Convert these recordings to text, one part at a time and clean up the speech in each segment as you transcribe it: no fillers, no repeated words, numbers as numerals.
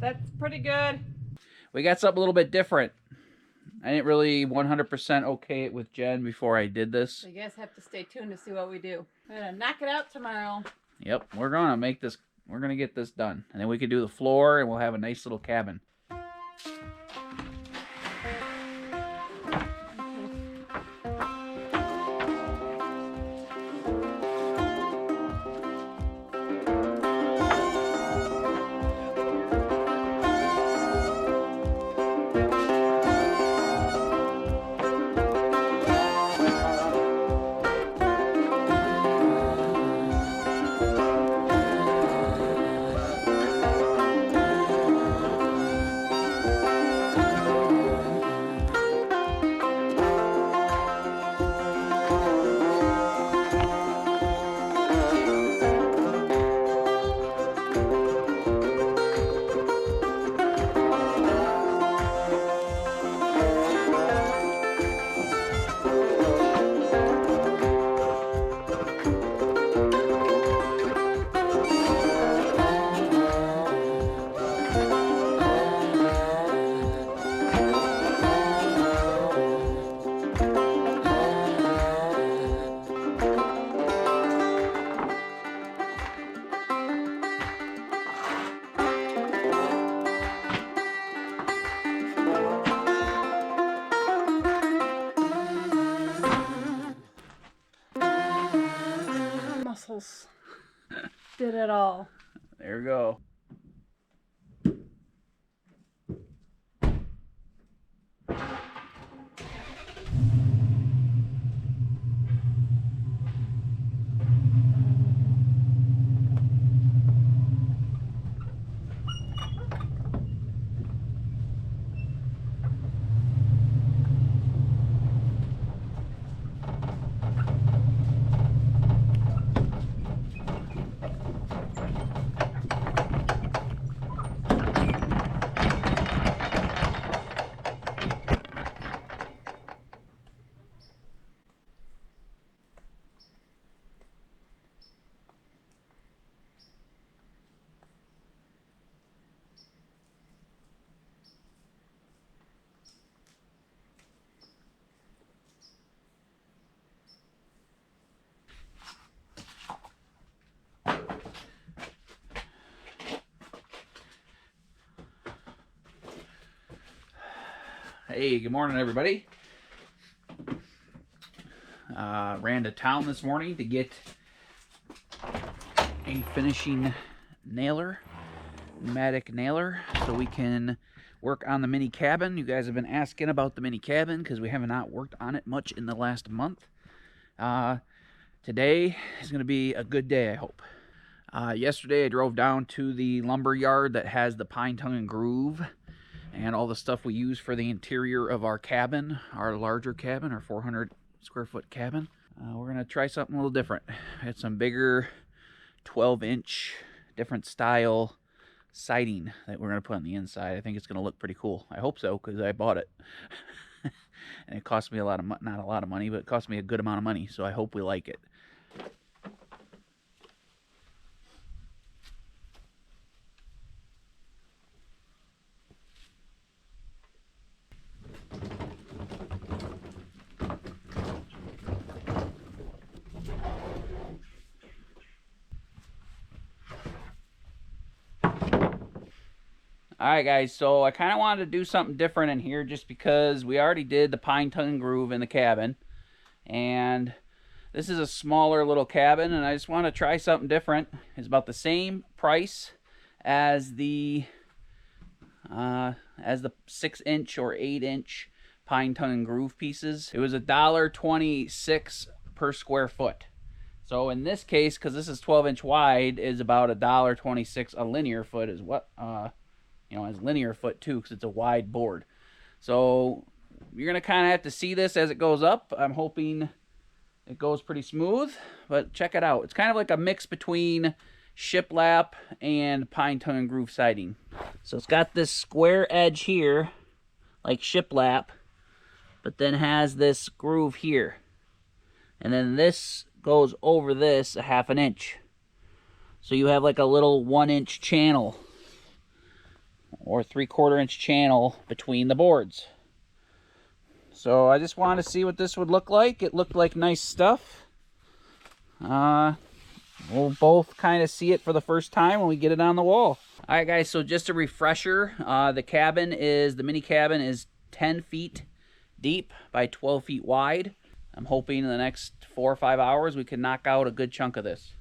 That's pretty good. We got something a little bit different. I didn't really 100% okay it with Jen before I did this. So you guys have to stay tuned to see what we do. We're gonna knock it out tomorrow. Yep, we're gonna make this. We're gonna get this done, and then we can do the floor, and we'll have a nice little cabin. Muscles did it all. There we go. Hey, good morning, everybody. Ran to town this morning to get a finishing nailer, pneumatic nailer, so we can work on the mini cabin. You guys have been asking about the mini cabin because we have not worked on it much in the last month. Today is going to be a good day, I hope. Yesterday I drove down to the lumber yard that has the pine tongue and groove and all the stuff we use for the interior of our cabin, our larger cabin, our 400 square foot cabin. We're going to try something a little different. Had some bigger 12-inch, different style siding that we're going to put on the inside. I think it's going to look pretty cool. I hope so, because I bought it. And it cost me a lot of not a lot of money, but it cost me a good amount of money, so I hope we like it. Alright guys, so I kind of wanted to do something different in here just because we already did the pine tongue and groove in the cabin. And this is a smaller little cabin and I just want to try something different. It's about the same price as the 6-inch or 8-inch pine tongue and groove pieces. It was $1.26 per square foot. So in this case, because this is 12-inch wide, is about $1.26 a linear foot is what you know, as linear foot too, because it's a wide board. So you're gonna kind of have to see this as it goes up. I'm hoping it goes pretty smooth, but check it out. It's kind of like a mix between shiplap and pine tongue and groove siding. So it's got this square edge here, like shiplap, but then has this groove here. And then this goes over this a 1/2 inch. So you have like a little 1-inch channel. or 3/4 inch channel between the boards. So I just wanted to see what this would look like. It looked like nice stuff. We'll both kind of see it for the first time when we get it on the wall. All right, guys, so just a refresher. The mini cabin is 10 feet deep by 12 feet wide. I'm hoping in the next 4 or 5 hours we can knock out a good chunk of this.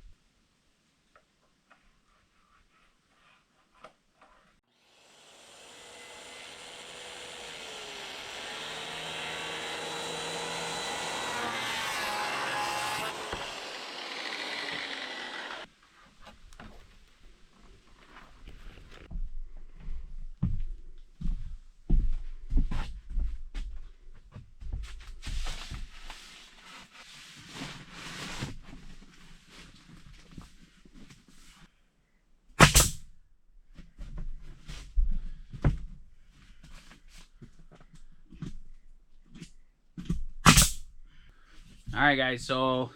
All right, guys, so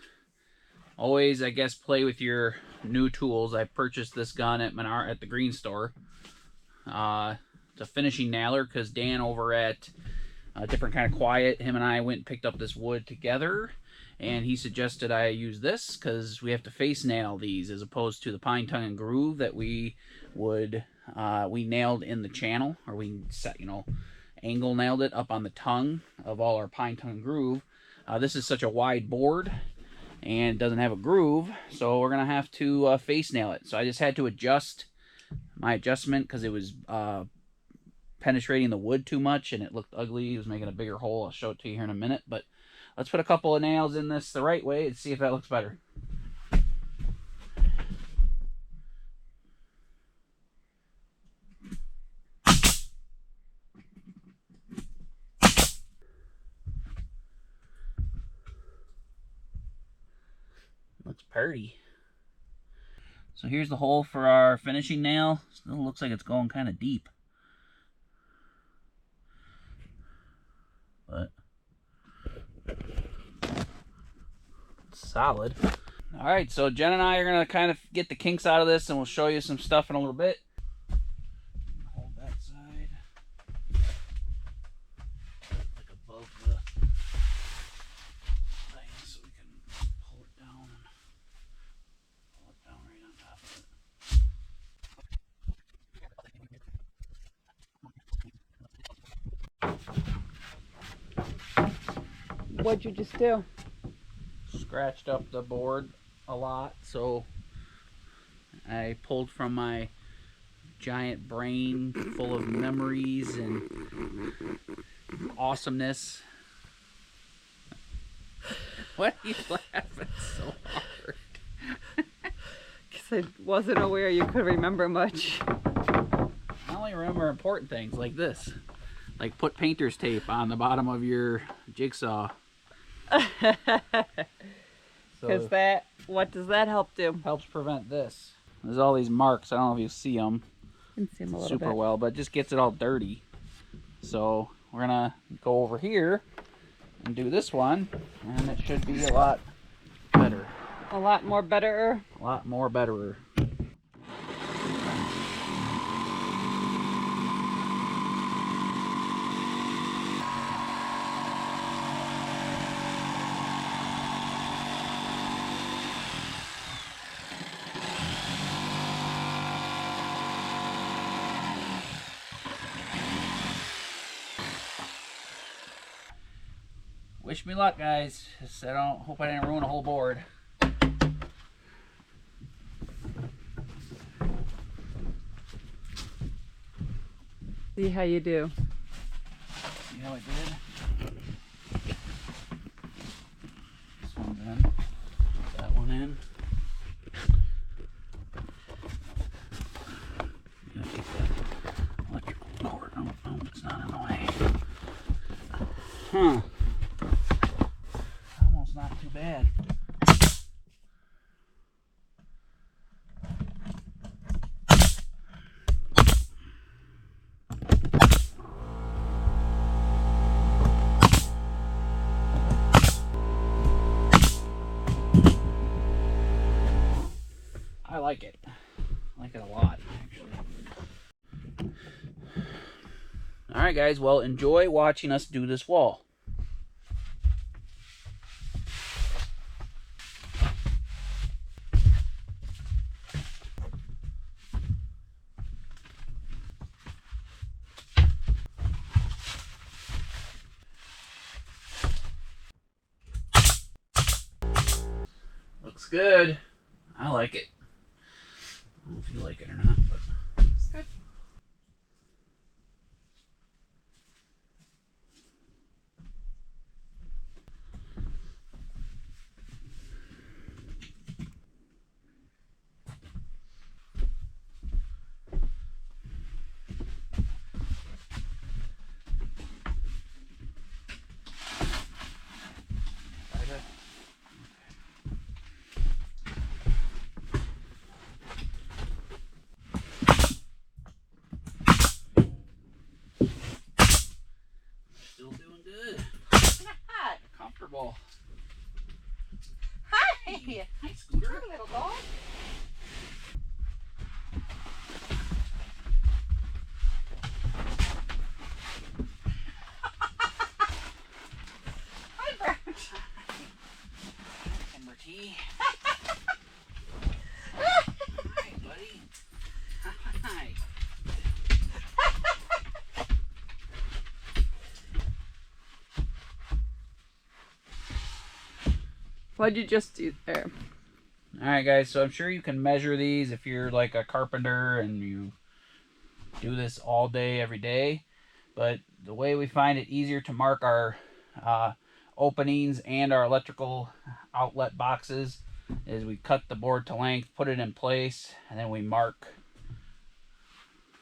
always, I guess, play with your new tools. I purchased this gun at the green store. It's a finishing nailer because Dan over at Different Kind of Quiet, him and I went and picked up this wood together, and he suggested I use this because we have to face nail these as opposed to the pine tongue and groove that we nailed in the channel, or we set, angle nailed it up on the tongue of all our pine tongue and groove. This is such a wide board and doesn't have a groove, so we're gonna have to face nail it. So I just had to adjust my adjustment because it was penetrating the wood too much and it looked ugly. It was making a bigger hole. I'll show it to you here in a minute, but let's put a couple of nails in this the right way and see if that looks better. Looks pretty. So here's the hole for our finishing nail. Still looks like it's going kind of deep. But it's solid. All right, so Jen and I are going to kind of get the kinks out of this, and we'll show you some stuff in a little bit. Hold that side. Like above the thing so we can pull it down. Pull it down right on top of it. What'd you just do? Scratched up the board a lot, so I pulled from my giant brain full of memories and awesomeness. What are you laughing so hard? Because I wasn't aware you could remember much. I only remember important things like this. Like put painter's tape on the bottom of your jigsaw. Because what does that help do? Helps prevent this. There's all these marks. I don't know if you see them You can see them a little super bit. well, but it just gets it all dirty. So we're gonna go over here and do this one, and it should be a lot better. A lot more better. A lot more betterer. Wish me luck, guys. Just, I don't hope I didn't ruin a whole board. See how you do. See how I did? This one's in. Put that one in. Gotta keep that electrical cord. No, it's not in the way. Huh. Almost not too bad. I like it. I like it a lot, actually. Alright guys, well enjoy watching us do this wall. Looks good. I like it. I don't know if you like it or not, but It's good. still doing good. Hi. Comfortable. Hi. Hi, Scooter. Hi, little dog. Hi, Brown. Timber tea. Hi, buddy. Hi. What'd you just do there? Alright guys, so I'm sure you can measure these if you're like a carpenter and you do this all day, every day. But the way we find it easier to mark our openings and our electrical outlet boxes is we cut the board to length, put it in place, and then we mark,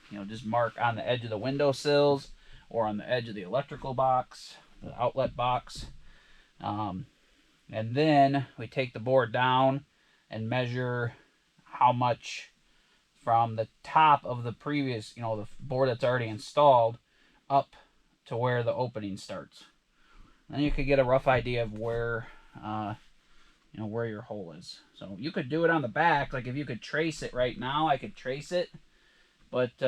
you know, just mark on the edge of the window sills or on the edge of the electrical box, the outlet box. And then we take the board down and measure how much from the top of the previous, you know, the board that's already installed up to where the opening starts. Then you could get a rough idea of where, you know, where your hole is. So you could do it on the back. Like if you could trace it right now, I could trace it. But, you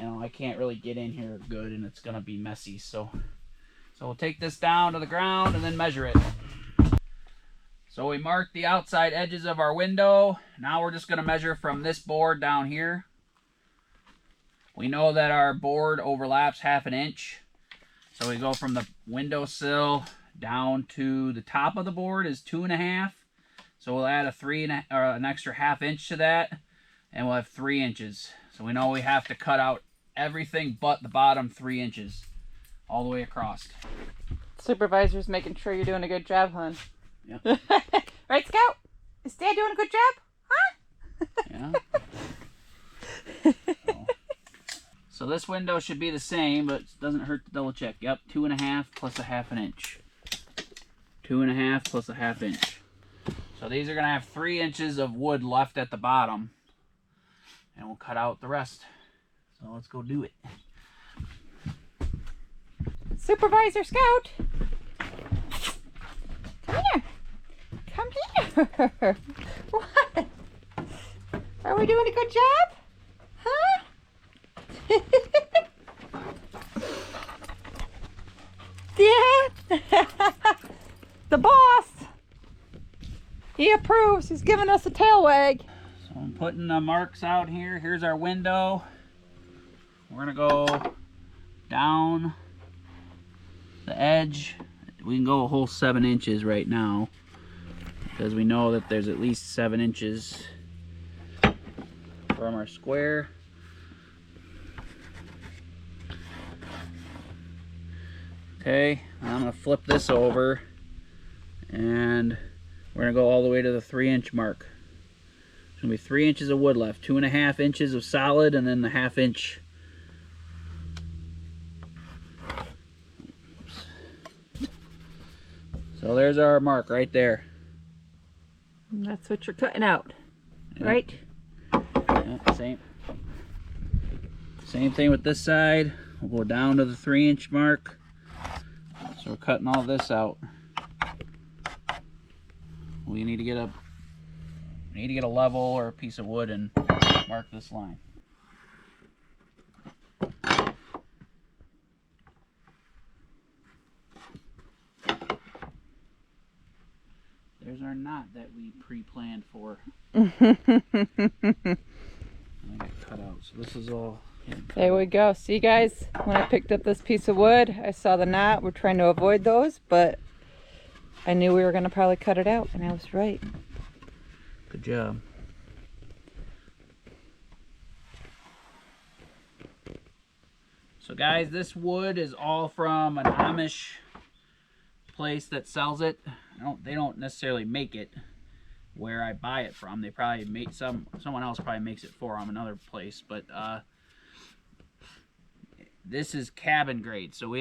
know, I can't really get in here good and it's going to be messy. So we'll take this down to the ground and then measure it. So we marked the outside edges of our window. Now we're just going to measure from this board down here. We know that our board overlaps 1/2 inch. So we go from the windowsill down to the top of the board is 2.5. So we'll add an extra 1/2 inch to that, and we'll have 3 inches. So we know we have to cut out everything but the bottom 3 inches all the way across. Supervisor's making sure you're doing a good job, hon. Yep. Right, Scout? Is Dad doing a good job? Huh? Yeah. So this window should be the same, but it doesn't hurt to double check. Yep, 2.5 plus 1/2 inch. 2.5 plus 1/2 inch. So these are going to have 3 inches of wood left at the bottom. And we'll cut out the rest. So let's go do it. Supervisor Scout! Come here! Come here! What? Are we doing a good job? Huh? Yeah! The boss! He approves. He's giving us a tail wag. So I'm putting the marks out here. Here's our window. We're going to go down the edge. We can go a whole 7 inches right now because we know that there's at least 7 inches from our square. Okay, I'm going to flip this over and we're going to go all the way to the 3 inch mark. There's going to be 3 inches of wood left, 2.5 inches of solid, and then the 1/2 inch. So there's our mark right there. And that's what you're cutting out, Yep. right? Yeah, same thing with this side. We'll go down to the 3 inch mark. So we're cutting all this out. We need to get a level or a piece of wood and mark this line. There's our knot that we pre-planned for. I got cut out, so this is all. There we go. See, guys, when I picked up this piece of wood, I saw the knot. We're trying to avoid those, but I knew we were going to probably cut it out, and I was right. Good job. So guys, this wood is all from an Amish place that sells it. They don't necessarily make it where I buy it from. They probably make someone else probably makes it for them, another place, but this is cabin grade, so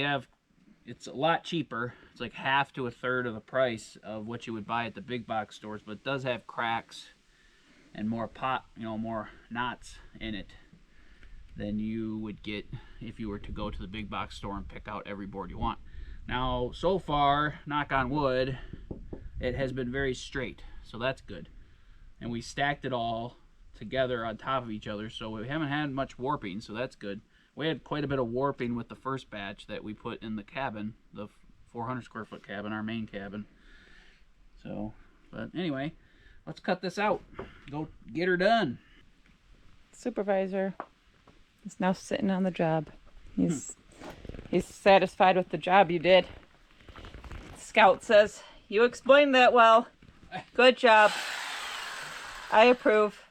it's a lot cheaper. It's like half to a third of the price of what you would buy at the big box stores, but it does have cracks and more more knots in it than you would get if you were to go to the big box store and pick out every board you want. Now, so far, knock on wood, it has been very straight, so that's good. And we stacked it all together on top of each other, so we haven't had much warping, so that's good. We had quite a bit of warping with the first batch that we put in the cabin, the 400 square foot cabin, our main cabin. So, but anyway, let's cut this out. Go get her done. Supervisor is now sitting on the job. He's satisfied with the job you did. Scout says, "You explained that well. Good job. I approve."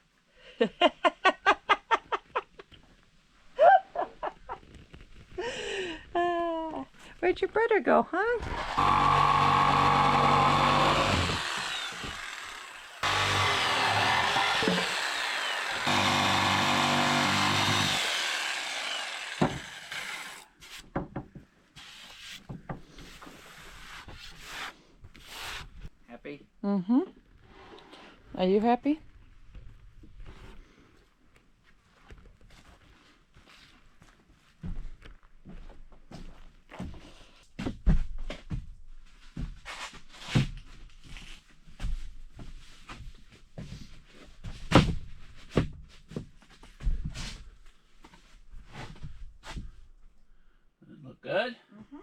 Where'd your brother go, huh? Happy? Mm-hmm. Are you happy? Look good? Mm-hmm.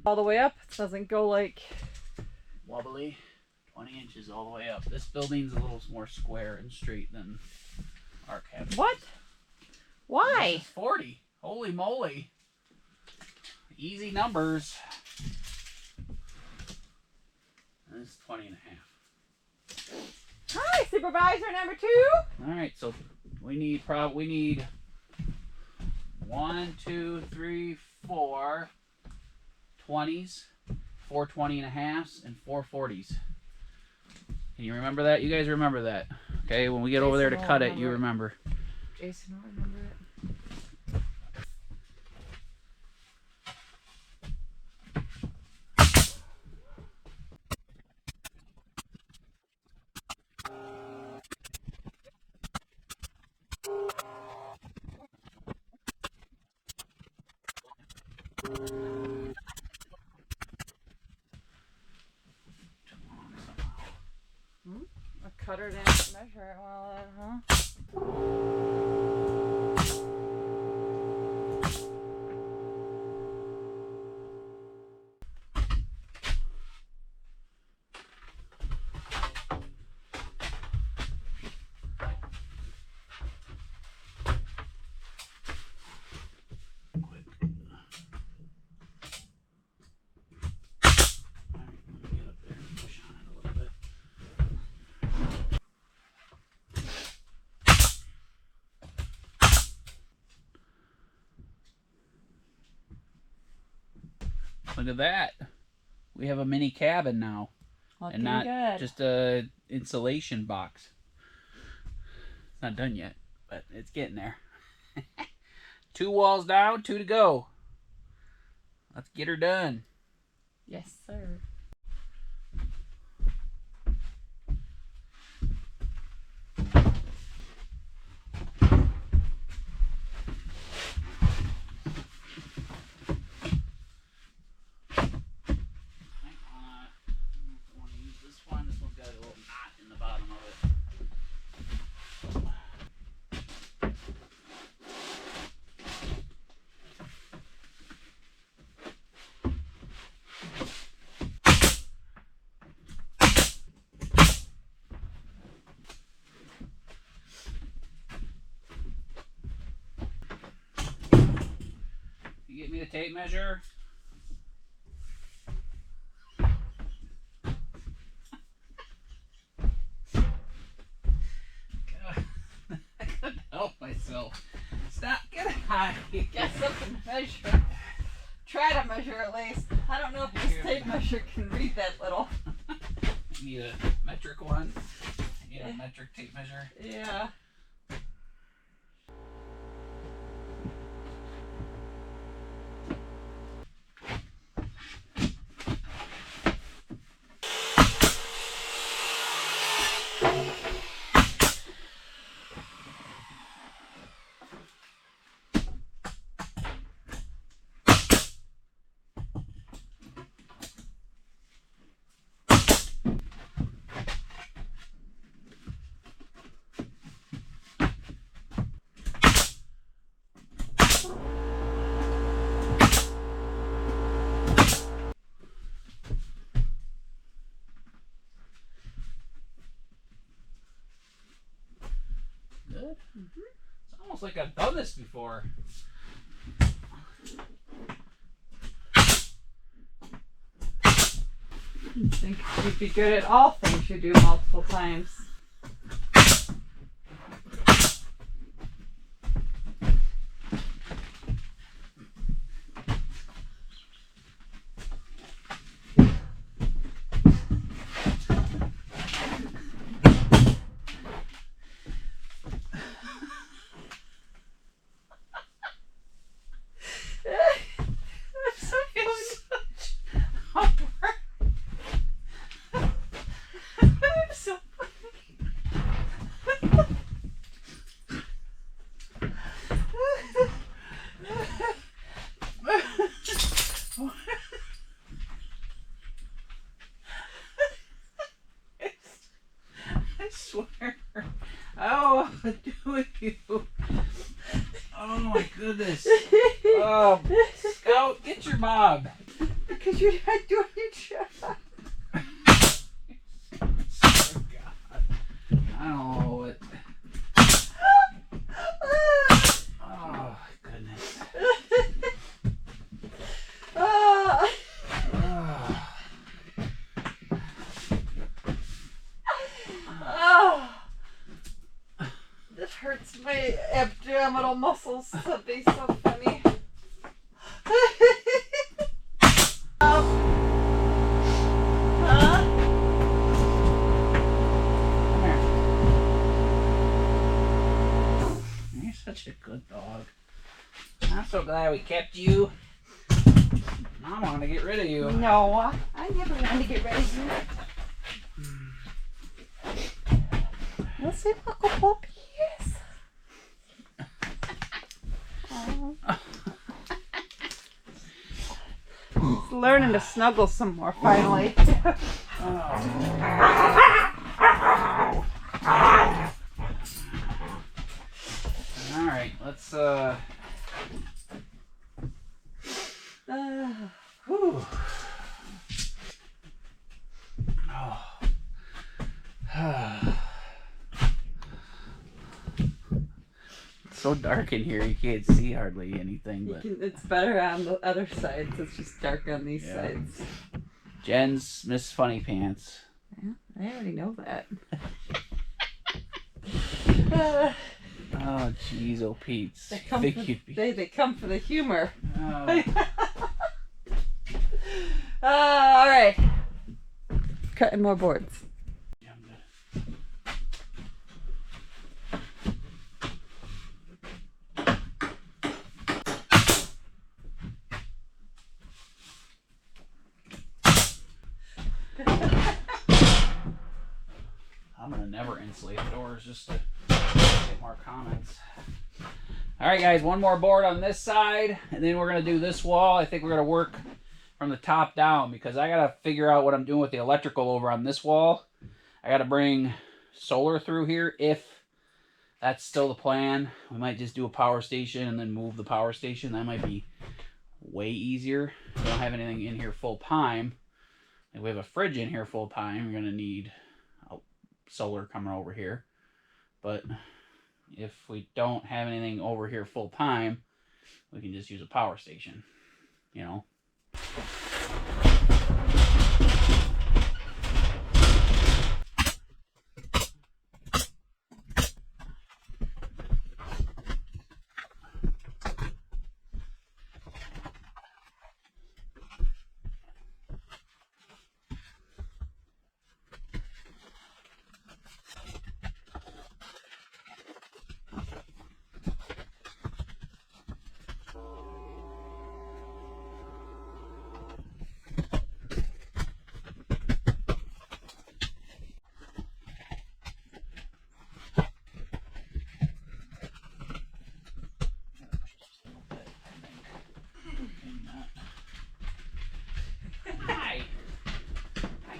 All the way up. It doesn't go like Wobbly. 20 inches all the way up. This building's a little more square and straight than our cabin. what? Why? This is 40. Holy moly. Easy numbers. And this is 20 and a half. Hi, supervisor number 2. All right, so we need 1, 2, 3, 4 20s, 4 20 and a halves, and 4 40s. Can you remember that? You guys remember that? Okay, when we get over there to cut it, you remember. Jason will remember it. A cutter didn't measure it well, huh? Look at that. We have a mini cabin now. Looking and not good. just a insulation box. It's not done yet, but it's getting there. 2 walls down, 2 to go. Let's get her done. Yes, sir. tape measure. God, I couldn't help myself. Stop, get out of here. Get something to measure. Try to measure at least. I don't know if this tape measure can read that little. You need a metric one. You need a metric tape measure. Yeah. Good. It's almost like I've done this before. I think you'd be good at all things you do multiple times. I swear. Oh, I'm doing you. Oh my goodness. Scout, get your mob. Because you're not doing your job. Oh God. I don't know what. Oh goodness. This hurts my abdominal muscles to be so funny. You're such a good dog. I'm so glad we kept you. I want to get rid of you. No, I never wanted to get rid of you. Let's see if Uncle Puppy is. Oh. He's learning to snuggle some more finally. All right, let's whew. It's so dark in here you can't see hardly anything, but It's better on the other sides. It's just dark on these sides. Jen's Miss Funny Pants. Yeah, I already know that. Oh jeez, oh Pete's. They come for the humor. Oh. All right. Cutting more boards. Yeah, I'm good. I'm gonna never insulate the doors just to get more comments. All right, guys, one more board on this side, and then we're gonna do this wall. I think we're gonna work from the top down because I gotta figure out what I'm doing with the electrical over on this wall. I gotta bring solar through here if that's still the plan. We might just do a power station and then move the power station. That might be way easier. We don't have anything in here full time. If we have a fridge in here full time, we're gonna need solar coming over here. But if we don't have anything over here full time, we can just use a power station. you know.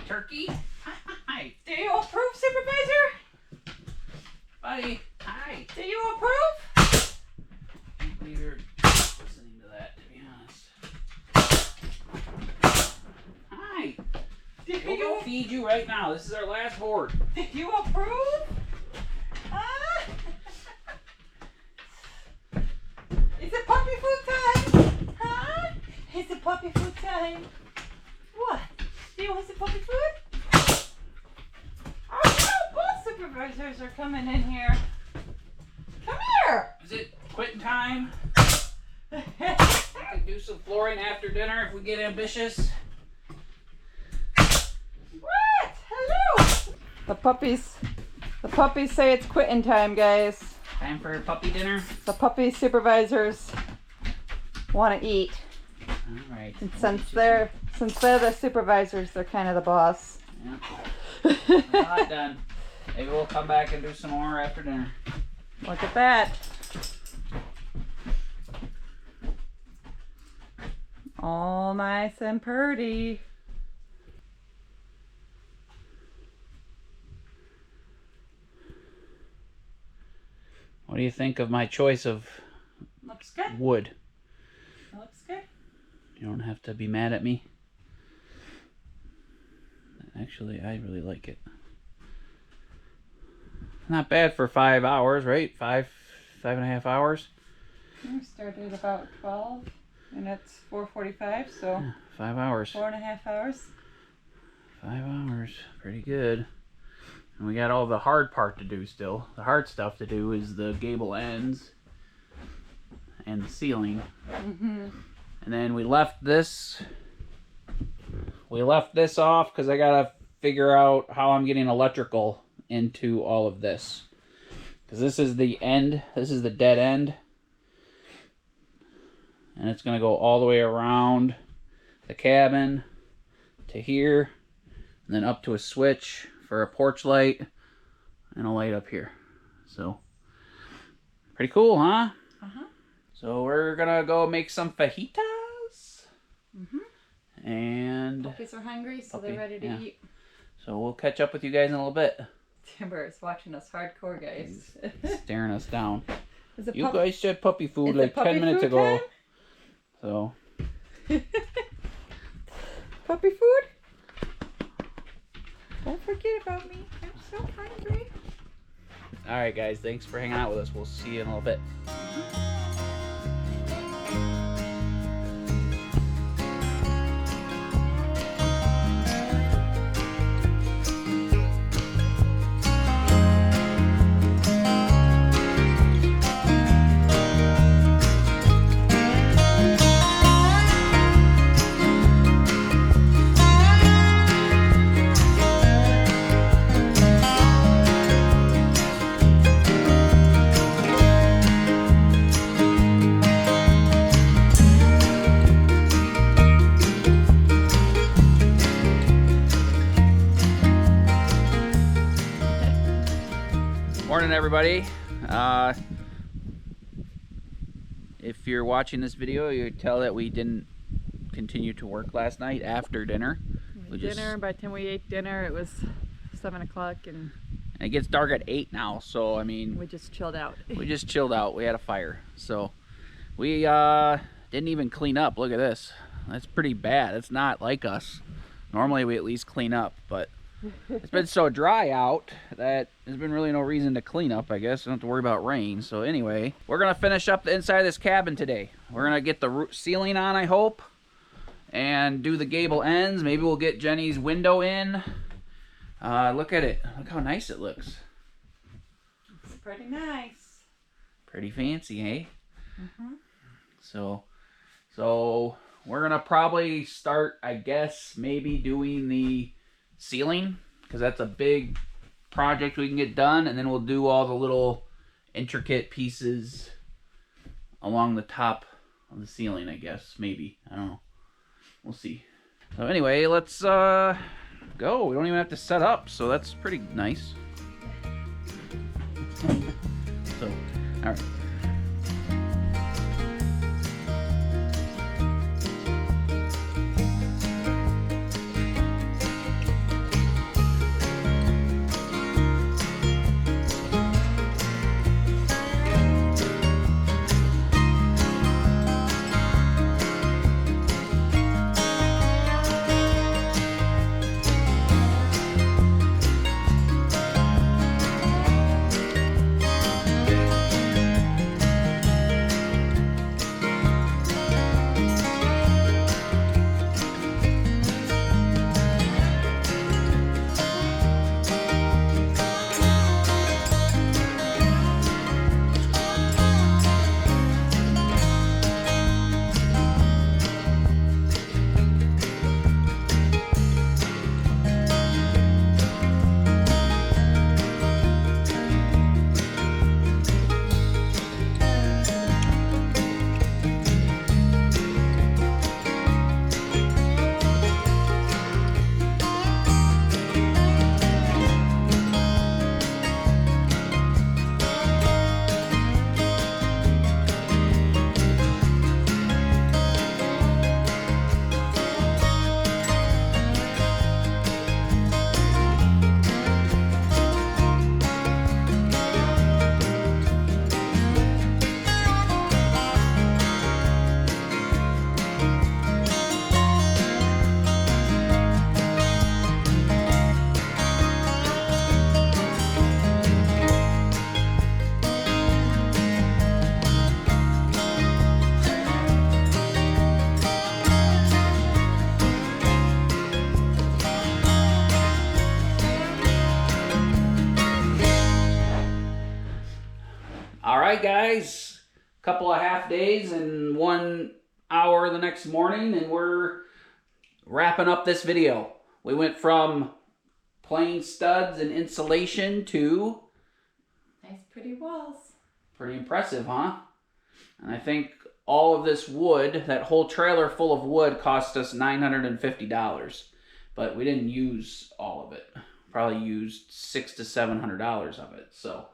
Turkey. Hi. Do you approve, Supervisor? Buddy. Hi. Do you approve? I can't believe you're listening to that, to be honest. Hi. We'll go feed you right now. This is our last board. Do you approve? Is it puppy food time? Huh? Is it puppy food time? What? Do you want some puppy food? Oh no, both supervisors are coming in here. Come here! Is it quitting time? We can do some flooring after dinner if we get ambitious. What? Hello! The puppies say it's quitting time, guys. Time for puppy dinner? The puppy supervisors want to eat. All right. And since they're the supervisors, they're kind of the boss. Yeah. We're not done. Maybe we'll come back and do some more after dinner. Look at that. All nice and pretty. What do you think of my choice of Looks good. wood? Looks good. You don't have to be mad at me. Actually, I really like it. Not bad for 5 hours, right? Five and a half hours. We started about 12, and it's 4:45, so Yeah, 5 hours. 4.5 hours. 5 hours, pretty good. And we got all the hard part to do still. The hard stuff to do is the gable ends and the ceiling. Mm-hmm. And then we left this off because I gotta figure out how I'm getting electrical into all of this. Because this is the end, this is the dead end. And it's gonna go all the way around the cabin to here, and then up to a switch for a porch light and a light up here. So, pretty cool, huh? Uh-huh. So we're gonna go make some fajitas. Mm-hmm. And Puppies are hungry, so they're ready to eat. so we'll catch up with you guys in a little bit. Timber is watching us hardcore, guys. He's staring us down. You pup- guys said puppy food Is like it puppy 10 minutes food ago. time? So, Puppy food? Don't forget about me. I'm so hungry. alright guys, thanks for hanging out with us. We'll see you in a little bit. Morning, everybody. If you're watching this video, you could tell that we didn't continue to work last night after dinner. By the time we ate dinner, it was 7 o'clock, and it gets dark at 8 now, so I mean, we just chilled out. we just chilled out. We had a fire, so we didn't even clean up. Look at this. That's pretty bad. It's not like us. Normally we at least clean up, but it's been so dry out that there's been really no reason to clean up, I guess. Don't have to worry about rain. So anyway, we're going to finish up the inside of this cabin today. We're going to get the ceiling on, I hope. and do the gable ends. Maybe we'll get Jenny's window in. Look at it. Look how nice it looks. It's pretty nice. Pretty fancy, eh? Mm-hmm. So we're gonna probably start, I guess, maybe doing the ceiling, because that's a big project we can get done, and then we'll do all the little intricate pieces along the top of the ceiling, I guess. Maybe. I don't know. We'll see. So anyway, let's go. We don't even have to set up, so that's pretty nice. So, all right. Alright guys, couple of half days and 1 hour the next morning, and we're wrapping up this video. We went from plain studs and insulation to Nice pretty walls. pretty impressive, huh? And I think all of this wood, that whole trailer full of wood, cost us $950. But we didn't use all of it. Probably used $600 to $700 of it. So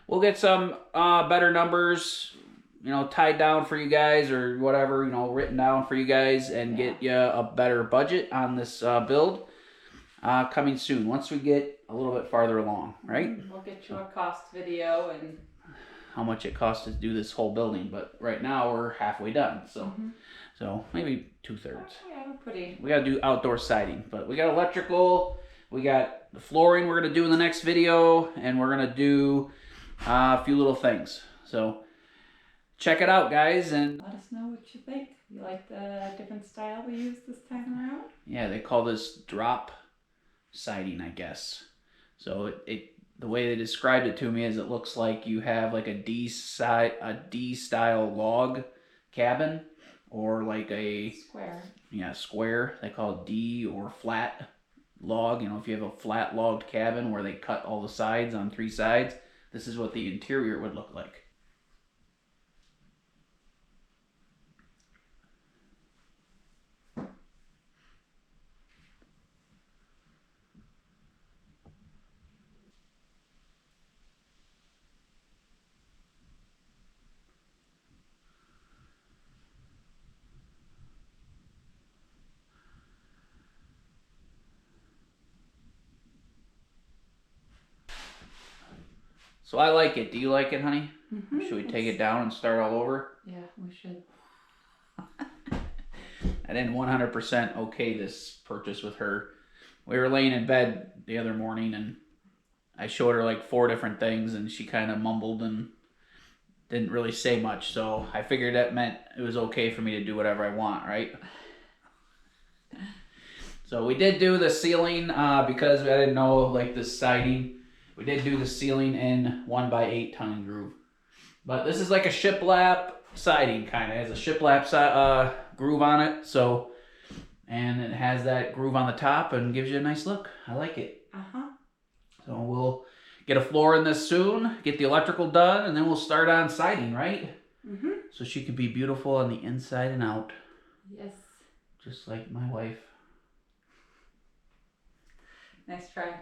we'll get some better numbers, you know, tied down for you guys, or whatever, you know, written down for you guys, and get you a better budget on this build coming soon, once we get a little bit farther along, right? We'll get you a cost video and how much it costs to do this whole building, but right now we're halfway done, so so maybe 2/3. yeah, we're pretty. We gotta do outdoor siding, but we got electrical, we got the flooring we're gonna do in the next video, and we're gonna do a few little things. So check it out, guys, and Let us know what you think. You like the different style we used this time around? yeah, they call this drop siding, I guess. So it the way they described it to me is it looks like you have like a D style log cabin, or like a Square. square. They call it D, or flat log. You know, if you have a flat logged cabin where they cut all the sides on 3 sides, this is what the interior would look like. So I like it. Do you like it, honey? Mm-hmm. Should we take it down and start all over? Yeah, we should. I didn't 100% okay this purchase with her. We were laying in bed the other morning, and I showed her like 4 different things, and she kind of mumbled and didn't really say much. So I figured that meant it was okay for me to do whatever I want, right? So we did do the ceiling because I didn't know like the siding. We did do the ceiling in 1x8 tongue and groove. But this is like a shiplap siding kind of. It has a shiplap groove on it. So, and it has that groove on the top and gives you a nice look. I like it. So we'll get a floor in this soon, get the electrical done, and then we'll start on siding, right? So she can be beautiful on the inside and out. Yes. Just like my wife. Nice try.